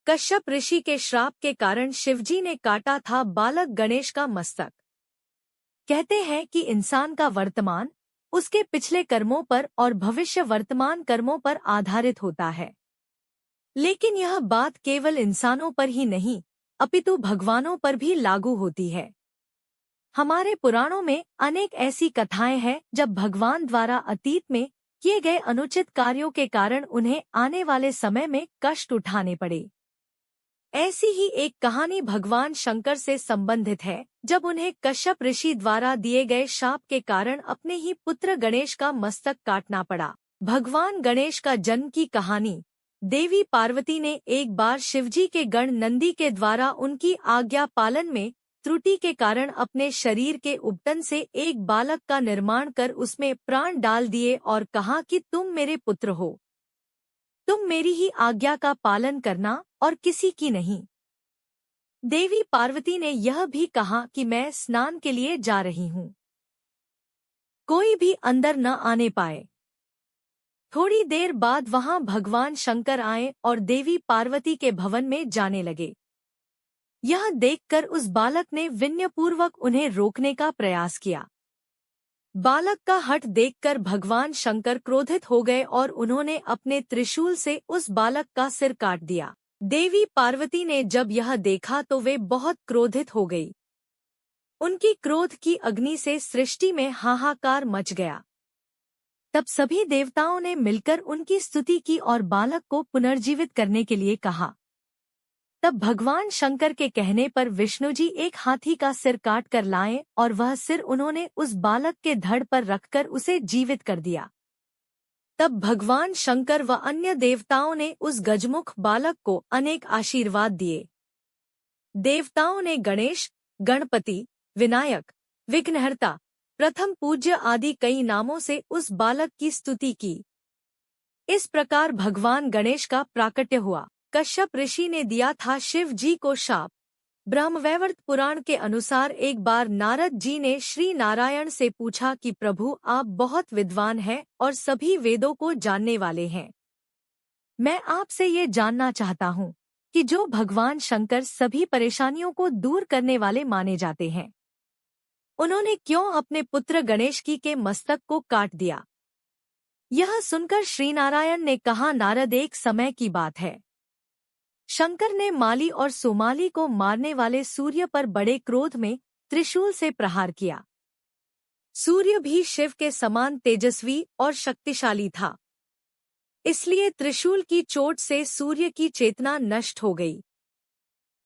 कश्यप ऋषि के श्राप के कारण शिवजी ने काटा था बालक गणेश का मस्तक। कहते हैं कि इंसान का वर्तमान उसके पिछले कर्मों पर और भविष्य वर्तमान कर्मों पर आधारित होता है। लेकिन यह बात केवल इंसानों पर ही नहीं अपितु भगवानों पर भी लागू होती है। हमारे पुराणों में अनेक ऐसी कथाएं हैं जब भगवान द्वारा अतीत में किए गए अनुचित कार्यों के कारण उन्हें आने वाले समय में कष्ट उठाने पड़े। ऐसी ही एक कहानी भगवान शंकर से संबंधित है, जब उन्हें कश्यप ऋषि द्वारा दिए गए शाप के कारण अपने ही पुत्र गणेश का मस्तक काटना पड़ा। भगवान गणेश का जन्म की कहानी। देवी पार्वती ने एक बार शिवजी के गण नंदी के द्वारा उनकी आज्ञा पालन में त्रुटि के कारण अपने शरीर के उपटन से एक बालक का निर्माण कर उसमें प्राण डाल दिए और कहा कि तुम मेरे पुत्र हो, तुम मेरी ही आज्ञा का पालन करना और किसी की नहीं। देवी पार्वती ने यह भी कहा कि मैं स्नान के लिए जा रही हूँ, कोई भी अंदर न आने पाए। थोड़ी देर बाद वहां भगवान शंकर आए और देवी पार्वती के भवन में जाने लगे। यह देखकर उस बालक ने विनयपूर्वक उन्हें रोकने का प्रयास किया। बालक का हठ देखकर भगवान शंकर क्रोधित हो गए और उन्होंने अपने त्रिशूल से उस बालक का सिर काट दिया। देवी पार्वती ने जब यह देखा तो वे बहुत क्रोधित हो गई। उनकी क्रोध की अग्नि से सृष्टि में हाहाकार मच गया। तब सभी देवताओं ने मिलकर उनकी स्तुति की और बालक को पुनर्जीवित करने के लिए कहा। तब भगवान शंकर के कहने पर विष्णुजी एक हाथी का सिर काट कर लाए और वह सिर उन्होंने उस बालक के धड़ पर रखकर उसे जीवित कर दिया। तब भगवान शंकर व अन्य देवताओं ने उस गजमुख बालक को अनेक आशीर्वाद दिए। देवताओं ने गणेश, गणपति, विनायक, विघ्नहर्ता, प्रथम पूज्य आदि कई नामों से उस बालक की स्तुति की। इस प्रकार भगवान गणेश का प्राकट्य हुआ। कश्यप ऋषि ने दिया था शिव जी को शाप। ब्रह्मवैवर्त पुराण के अनुसार एक बार नारद जी ने श्री नारायण से पूछा कि प्रभु, आप बहुत विद्वान हैं और सभी वेदों को जानने वाले हैं। मैं आपसे ये जानना चाहता हूँ कि जो भगवान शंकर सभी परेशानियों को दूर करने वाले माने जाते हैं, उन्होंने क्यों अपने पुत्र गणेश की के मस्तक को काट दिया? यह सुनकर श्रीनारायण ने कहा, नारद, एक समय की बात है। शंकर ने माली और सोमाली को मारने वाले सूर्य पर बड़े क्रोध में त्रिशूल से प्रहार किया। सूर्य भी शिव के समान तेजस्वी और शक्तिशाली था, इसलिए त्रिशूल की चोट से सूर्य की चेतना नष्ट हो गई।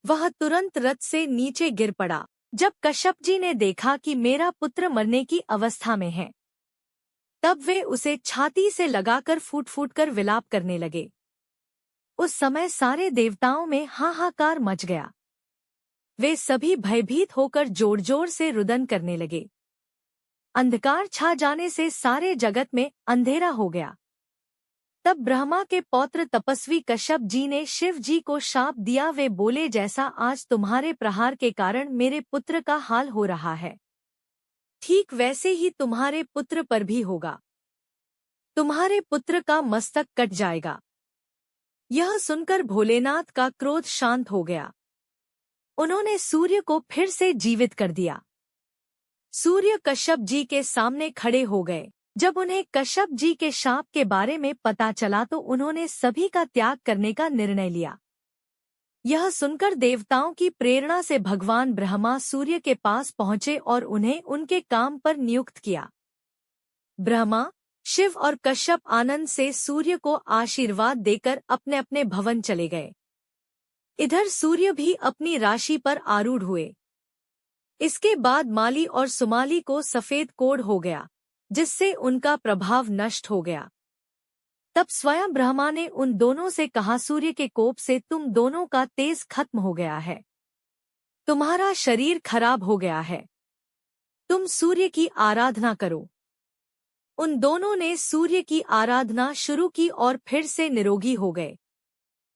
वह तुरंत रथ से नीचे गिर पड़ा। जब कश्यप जी ने देखा कि मेरा पुत्र मरने की अवस्था में है, तब वे उसे छाती से लगाकर फूट फूट कर विलाप करने लगे। उस समय सारे देवताओं में हाहाकार मच गया। वे सभी भयभीत होकर जोर जोर से रुदन करने लगे। अंधकार छा जाने से सारे जगत में अंधेरा हो गया। तब ब्रह्मा के पौत्र तपस्वी कश्यप जी ने शिव जी को शाप दिया। वे बोले, जैसा आज तुम्हारे प्रहार के कारण मेरे पुत्र का हाल हो रहा है, ठीक वैसे ही तुम्हारे पुत्र पर भी होगा। तुम्हारे पुत्र का मस्तक कट जाएगा। यह सुनकर भोलेनाथ का क्रोध शांत हो गया। उन्होंने सूर्य को फिर से जीवित कर दिया। सूर्य कश्यप जी के सामने खड़े हो गए। जब उन्हें कश्यप जी के शाप के बारे में पता चला तो उन्होंने सभी का त्याग करने का निर्णय लिया। यह सुनकर देवताओं की प्रेरणा से भगवान ब्रह्मा सूर्य के पास पहुंचे और उन्हें उनके काम पर नियुक्त किया। ब्रह्मा, शिव और कश्यप आनंद से सूर्य को आशीर्वाद देकर अपने अपने भवन चले गए। इधर सूर्य भी अपनी राशि पर आरूढ़ हुए। इसके बाद माली और सुमाली को सफेद कोढ़ हो गया, जिससे उनका प्रभाव नष्ट हो गया। तब स्वयं ब्रह्मा ने उन दोनों से कहा, सूर्य के कोप से तुम दोनों का तेज खत्म हो गया है, तुम्हारा शरीर खराब हो गया है, तुम सूर्य की आराधना करो। उन दोनों ने सूर्य की आराधना शुरू की और फिर से निरोगी हो गए।